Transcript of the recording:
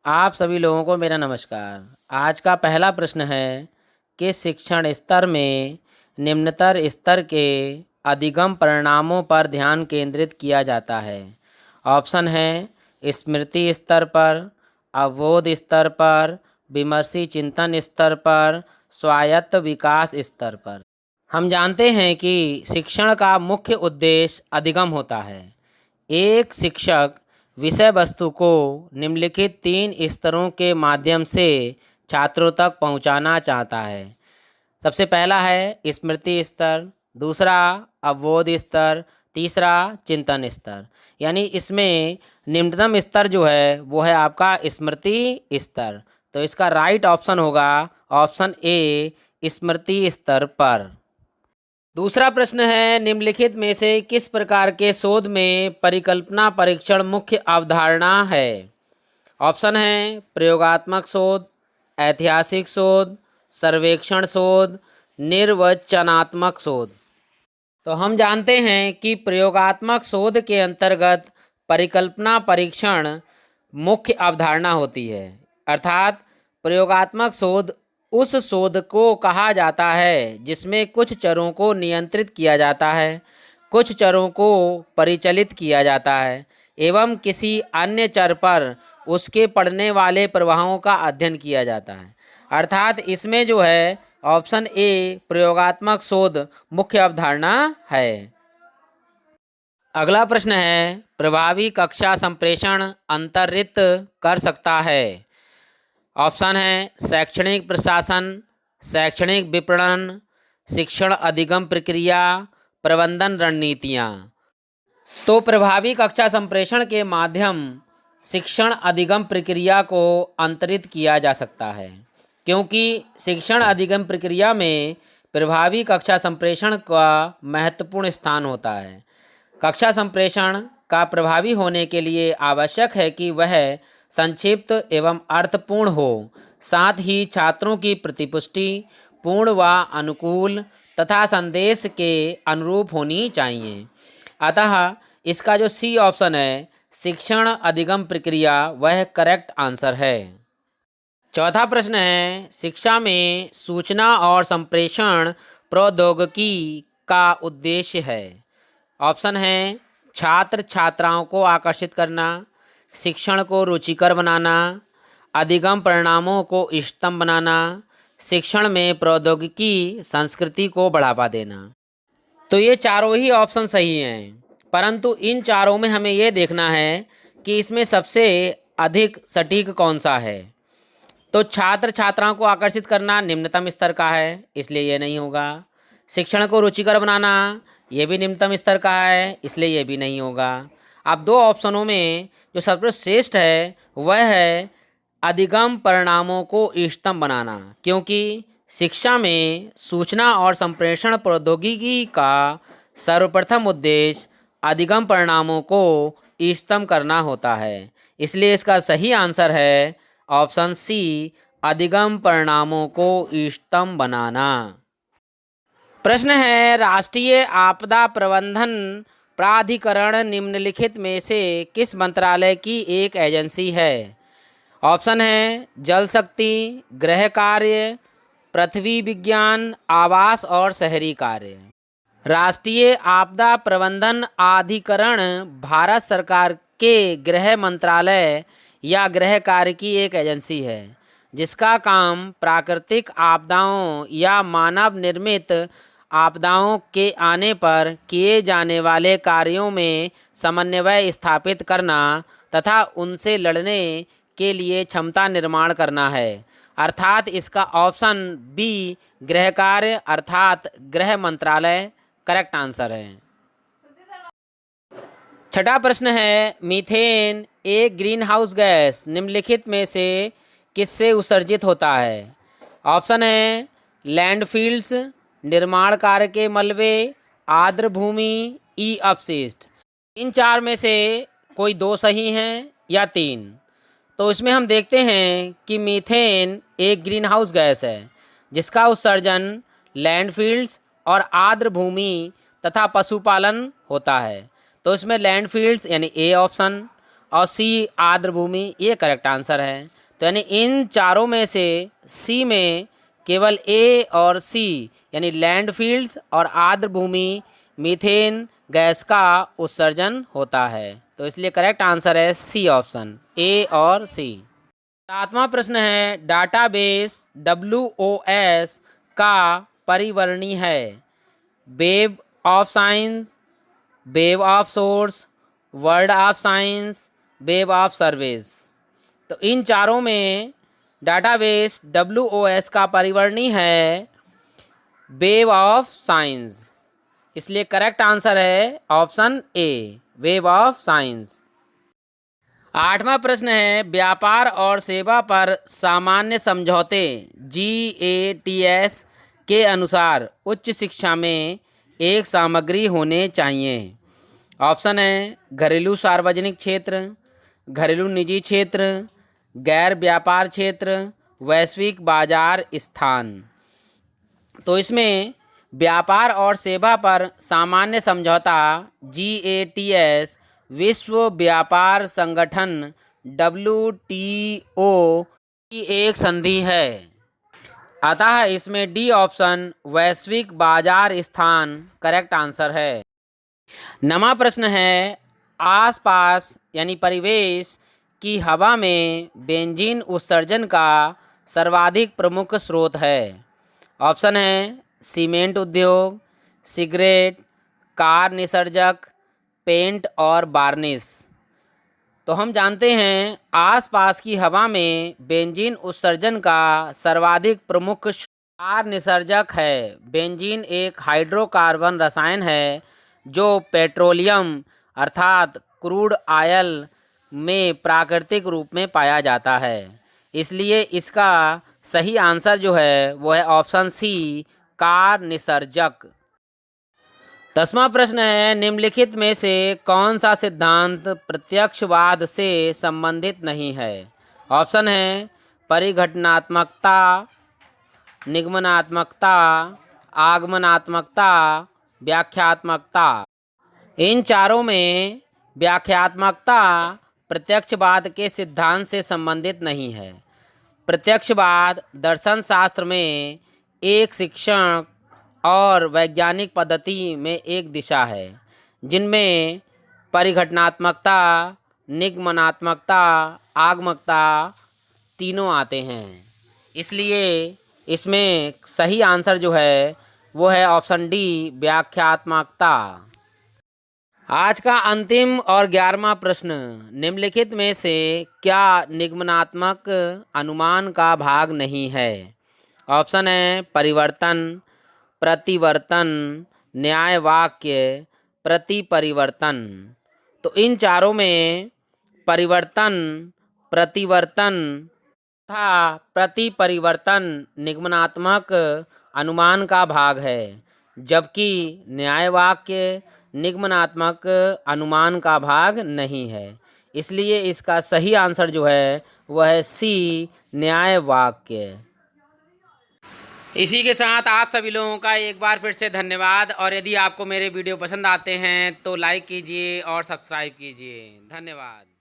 आप सभी लोगों को मेरा नमस्कार। आज का पहला प्रश्न है कि शिक्षण स्तर में निम्नतर स्तर के अधिगम परिणामों पर ध्यान केंद्रित किया जाता है। ऑप्शन है स्मृति स्तर पर, अवबोध स्तर पर, विमर्शी चिंतन स्तर पर, स्वायत्त विकास स्तर पर। हम जानते हैं कि शिक्षण का मुख्य उद्देश्य अधिगम होता है। एक शिक्षक विषय वस्तु को निम्नलिखित 3 स्तरों के माध्यम से छात्रों तक पहुंचाना चाहता है। सबसे पहला है स्मृति स्तर, दूसरा अवबोध स्तर, तीसरा चिंतन स्तर। यानी इसमें निम्नतम स्तर जो है वो है आपका स्मृति स्तर। तो इसका राइट ऑप्शन होगा ऑप्शन ए, स्मृति स्तर पर। दूसरा प्रश्न है निम्नलिखित में से किस प्रकार के शोध में परिकल्पना परीक्षण मुख्य अवधारणा है। ऑप्शन है प्रयोगात्मक शोध, ऐतिहासिक शोध, सर्वेक्षण शोध, निर्वचनात्मक शोध। तो हम जानते हैं कि प्रयोगात्मक शोध के अंतर्गत परिकल्पना परीक्षण मुख्य अवधारणा होती है। अर्थात प्रयोगात्मक शोध उस शोध को कहा जाता है जिसमें कुछ चरों को नियंत्रित किया जाता है, कुछ चरों को परिचालित किया जाता है एवं किसी अन्य चर पर उसके पड़ने वाले प्रभावों का अध्ययन किया जाता है। अर्थात इसमें जो है ऑप्शन ए प्रयोगात्मक शोध मुख्य अवधारणा है। अगला प्रश्न है प्रभावी कक्षा संप्रेषण अंतर्निहित कर सकता है। ऑप्शन है शैक्षणिक प्रशासन, शैक्षणिक विपणन, शिक्षण अधिगम प्रक्रिया, प्रबंधन रणनीतियाँ। तो प्रभावी कक्षा संप्रेषण के माध्यम शिक्षण अधिगम प्रक्रिया को अंतरित किया जा सकता है, क्योंकि शिक्षण अधिगम प्रक्रिया में प्रभावी कक्षा संप्रेषण का महत्वपूर्ण स्थान होता है। कक्षा संप्रेषण का प्रभावी होने के लिए आवश्यक है कि वह संक्षिप्त एवं अर्थपूर्ण हो, साथ ही छात्रों की प्रतिपुष्टि पूर्ण व अनुकूल तथा संदेश के अनुरूप होनी चाहिए। अतः इसका जो सी ऑप्शन है शिक्षण अधिगम प्रक्रिया वह करेक्ट आंसर है। चौथा प्रश्न है शिक्षा में सूचना और संप्रेषण प्रौद्योगिकी का उद्देश्य है। ऑप्शन है छात्र छात्राओं को आकर्षित करना, शिक्षण को रुचिकर बनाना, अधिगम परिणामों को इष्टतम बनाना, शिक्षण में प्रौद्योगिकी संस्कृति को बढ़ावा देना। तो ये चारों ही ऑप्शन सही हैं, परंतु इन चारों में हमें ये देखना है कि इसमें सबसे अधिक सटीक कौन सा है। तो छात्र छात्राओं को आकर्षित करना निम्नतम स्तर का है, इसलिए ये नहीं होगा। शिक्षण को रुचिकर बनाना ये भी निम्नतम स्तर का है, इसलिए ये भी नहीं होगा। अब दो ऑप्शनों में जो सर्वश्रेष्ठ है वह है अधिगम परिणामों को इष्टतम बनाना, क्योंकि शिक्षा में सूचना और संप्रेषण प्रौद्योगिकी का सर्वप्रथम उद्देश्य अधिगम परिणामों को इष्टतम करना होता है। इसलिए इसका सही आंसर है ऑप्शन सी, अधिगम परिणामों को इष्टतम बनाना। प्रश्न है राष्ट्रीय आपदा प्रबंधन प्राधिकरण निम्नलिखित में से किस मंत्रालय की एक एजेंसी है। ऑप्शन है जल शक्ति, गृह कार्य, पृथ्वी विज्ञान, आवास और शहरी कार्य। राष्ट्रीय आपदा प्रबंधन प्राधिकरण भारत सरकार के गृह मंत्रालय या गृह कार्य की एक एजेंसी है, जिसका काम प्राकृतिक आपदाओं या मानव निर्मित आपदाओं के आने पर किए जाने वाले कार्यों में समन्वय स्थापित करना तथा उनसे लड़ने के लिए क्षमता निर्माण करना है। अर्थात इसका ऑप्शन बी गृह कार्य अर्थात गृह मंत्रालय करेक्ट आंसर है। छठा प्रश्न है मीथेन एक ग्रीन हाउस गैस निम्नलिखित में से किससे उत्सर्जित होता है। ऑप्शन है लैंडफिल्स, निर्माण कार्य के मलबे, आर्द्र भूमि, ई अपशिष्ट। इन चार में से कोई दो सही हैं या तीन। तो इसमें हम देखते हैं कि मीथेन एक ग्रीन हाउस गैस है जिसका उत्सर्जन लैंडफिल्स और आर्द्र भूमि तथा पशुपालन होता है। तो इसमें लैंडफिल्स यानी ए ऑप्शन और सी आर्द्र भूमि, ये करेक्ट आंसर है। तो यानी इन चारों में से सी में केवल ए और सी यानी लैंडफिल्ड्स और आर्द्र भूमि मीथेन गैस का उत्सर्जन होता है। तो इसलिए करेक्ट आंसर है सी ऑप्शन, ए और सी। 7वां प्रश्न है डाटाबेस WOS का परिवर्णी है web of science, web of source, world of science, web of service. तो इन चारों में डाटाबेस WOS का परिवर्णी है वेब ऑफ साइंस, इसलिए करेक्ट आंसर है option A, web of science. 8वां प्रश्न है व्यापार और सेवा पर सामान्य समझौते GATS के अनुसार उच्च शिक्षा में एक सामग्री होने चाहिए। ऑप्शन है घरेलू सार्वजनिक क्षेत्र, घरेलू निजी क्षेत्र, गैर व्यापार क्षेत्र, वैश्विक बाजार स्थान। तो इसमें व्यापार और सेवा पर सामान्य समझौता GATS विश्व व्यापार संगठन WTO की एक संधि है, अतः इसमें डी ऑप्शन वैश्विक बाजार स्थान करेक्ट आंसर है। 9वां प्रश्न है आसपास यानी परिवेश की हवा में बेंजीन उत्सर्जन का सर्वाधिक प्रमुख स्रोत है। ऑप्शन है सीमेंट उद्योग, सिगरेट, कार निसर्जक, पेंट और वार्निश। तो हम जानते हैं आसपास की हवा में बेंजीन उत्सर्जन का सर्वाधिक प्रमुख कार निसर्जक है। बेंजीन एक हाइड्रोकार्बन रसायन है जो पेट्रोलियम अर्थात क्रूड ऑयल में प्राकृतिक रूप में पाया जाता है, इसलिए इसका सही आंसर जो है वो है ऑप्शन सी, कार निसर्जक। 10वां प्रश्न है निम्नलिखित में से कौन सा सिद्धांत प्रत्यक्षवाद से संबंधित नहीं है। ऑप्शन है परिघटनात्मकता, निगमनात्मकता, आगमनात्मकता, व्याख्यात्मकता। इन चारों में व्याख्यात्मकता प्रत्यक्षवाद के सिद्धांत से संबंधित नहीं है। प्रत्यक्षवाद दर्शन शास्त्र में एक शिक्षण और वैज्ञानिक पद्धति में एक दिशा है, जिनमें परिघटनात्मकता, निगमनात्मकता, आगमकता तीनों आते हैं, इसलिए इसमें सही आंसर जो है वो है ऑप्शन डी, व्याख्यात्मकता। आज का अंतिम और 11वां प्रश्न निम्नलिखित में से क्या निगमनात्मक अनुमान का भाग नहीं है। ऑप्शन है परिवर्तन, प्रतिवर्तन, न्याय वाक्य, प्रतिपरिवर्तन। तो इन चारों में परिवर्तन, प्रतिवर्तन तथा प्रतिपरिवर्तन निगमनात्मक अनुमान का भाग है, जबकि न्याय वाक्य निगमनात्मक अनुमान का भाग नहीं है, इसलिए इसका सही आंसर जो है वह है सी, न्याय वाक्य। इसी के साथ आप सभी लोगों का एक बार फिर से धन्यवाद, और यदि आपको मेरे वीडियो पसंद आते हैं तो लाइक कीजिए और सब्सक्राइब कीजिए। धन्यवाद।